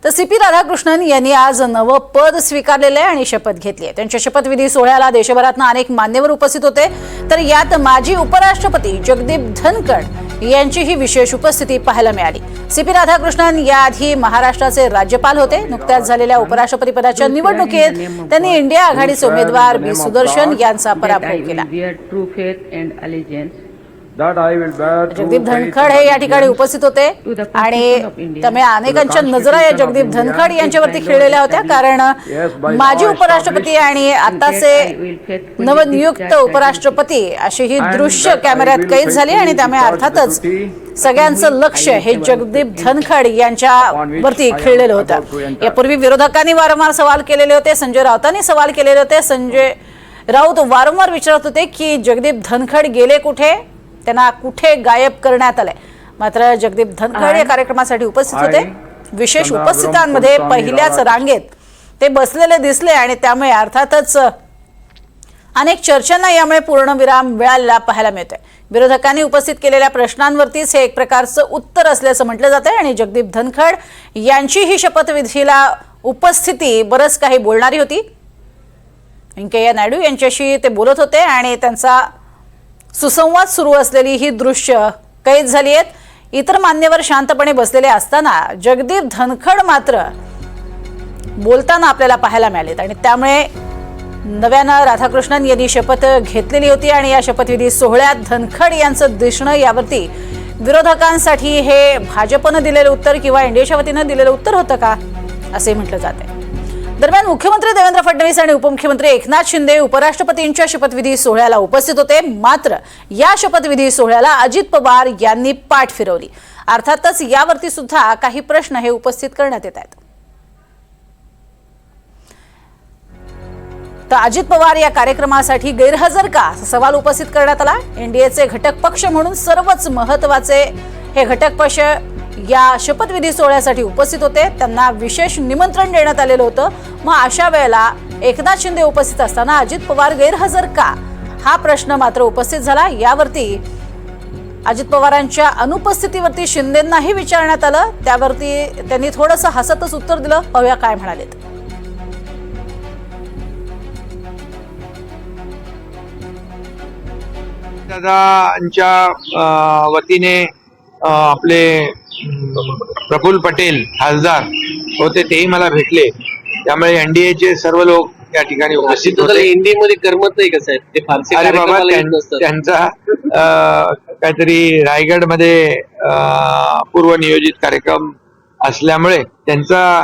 तर सीपी राधाकृष्णन यांनी आज नवं पद स्वीकारलेलं आहे आणि शपथ घेतली आहे। त्यांच्या शपथविधी सोहळ्याला देशभरातून अनेक मान्यवर उपस्थित होते, तर यात माजी उपराष्ट्रपती जगदीप धनखड यांचीही विशेष उपस्थिती पाहायला मिळाली। सीपी राधाकृष्णन याआधी महाराष्ट्राचे राज्यपाल होते। नुकत्याच झालेल्या उपराष्ट्रपती पदाच्या निवडणुकीत त्यांनी इंडिया आघाडीचे उमेदवार बी सुदर्शन यांचा पराभव केला। जगदीप धनखड हे या ठिकाणी उपस्थित होते आणि त्यामुळे अनेकांच्या नजरा या जगदीप धनखड यांच्यावरती खिळलेल्या होत्या, कारण माजी उपराष्ट्रपती आणि आताचे नवनियुक्त उपराष्ट्रपती अशी ही दृश्य कॅमेऱ्यात कैद झाली आणि त्यामुळे अर्थातच सगळ्यांचं लक्ष हे जगदीप धनखड यांच्यावरती खिळलेलं होतं। यापूर्वी विरोधकांनी वारंवार सवाल केलेले होते, संजय राऊतांनी सवाल केलेले होते। संजय राऊत वारंवार विचारत होते की जगदीप धनखड गेले कुठे, त्यांना कुठे गायब करण्यात आले। मात्र जगदीप धनखड या कार्यक्रमासाठी उपस्थित होते। विशेष उपस्थितांमध्ये पहिल्याच रांगेत ते बसलेले दिसले आणि त्यामुळे अर्थातच अनेक चर्चांना यामुळे पूर्णविराम मिळालेला पाहायला मिळतोय। विरोधकांनी उपस्थित केलेल्या प्रश्नांवरतीच हे एक प्रकारचं उत्तर असल्याचं म्हटलं जातंय आणि जगदीप धनखड यांची ही शपथविधीला उपस्थिती बरंच काही बोलणारी होती। व्यंकय्या नायडू यांच्याशी ते बोलत होते आणि त्यांचा सुसंवाद सुरू असलेली ही दृश्य कैद झाली आहेत। इतर मान्यवर शांतपणे बसलेले असताना जगदीप धनखड मात्र बोलताना आपल्याला पाहायला मिळालेत आणि त्यामुळे नव्यानं राधाकृष्णन यांनी शपथ घेतलेली होती आणि या शपथविधी सोहळ्यात धनखड यांचं दिसणं यावरती विरोधकांसाठी हे भाजपनं दिलेलं उत्तर किंवा इंडियाच्या वतीनं दिलेलं उत्तर होतं का असे म्हटलं जाते। दरम्यान मुख्यमंत्री देवेंद्र फडणवीस आणि उपमुख्यमंत्री एकनाथ शिंदे उपराष्ट्रपतींच्या शपथविधी सोहळ्याला उपस्थित होते। मात्र या शपथविधी सोहळ्याला अजित पवार यांनी पाठ फिरवली। अर्थातच यावरती सुद्धा काही प्रश्न हे उपस्थित करण्यात येत आहेत। तर अजित पवार या कार्यक्रमासाठी गैरहजर का असा सवाल उपस्थित करण्यात आला। एनडीएचे घटक पक्ष म्हणून सर्वच महत्त्वाचे हे घटक पक्ष या शपथविधी सोहळ्यासाठी उपस्थित होते, त्यांना विशेष निमंत्रण देण्यात आलेलं होतं। मग अशा वेळेला एकनाथ शिंदे उपस्थित असताना अजित पवार गैरहजर का हा प्रश्न मात्र उपस्थित झाला। यावरती अजित पवारांच्या अनुपस्थितीवरती शिंदेंनाही विचारण्यात आलं, त्यावरती त्यांनी थोडंसं हसतच उत्तर दिलं। पाहूया काय म्हणालेत। दादांच्या वतीने आपले प्रफुल्ल पटेल खासदार होते, तेही मला भेटले। त्यामुळे एनडीएचे सर्व लोक या ठिकाणी उपस्थित होते। एनडीए मध्ये करमत नाही का साहेब? ते फारसे अरे बाबा, त्यांचा काहीतरी रायगड मध्ये पूर्वनियोजित कार्यक्रम असल्यामुळे त्यांचा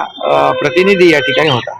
प्रतिनिधी या ठिकाणी होता।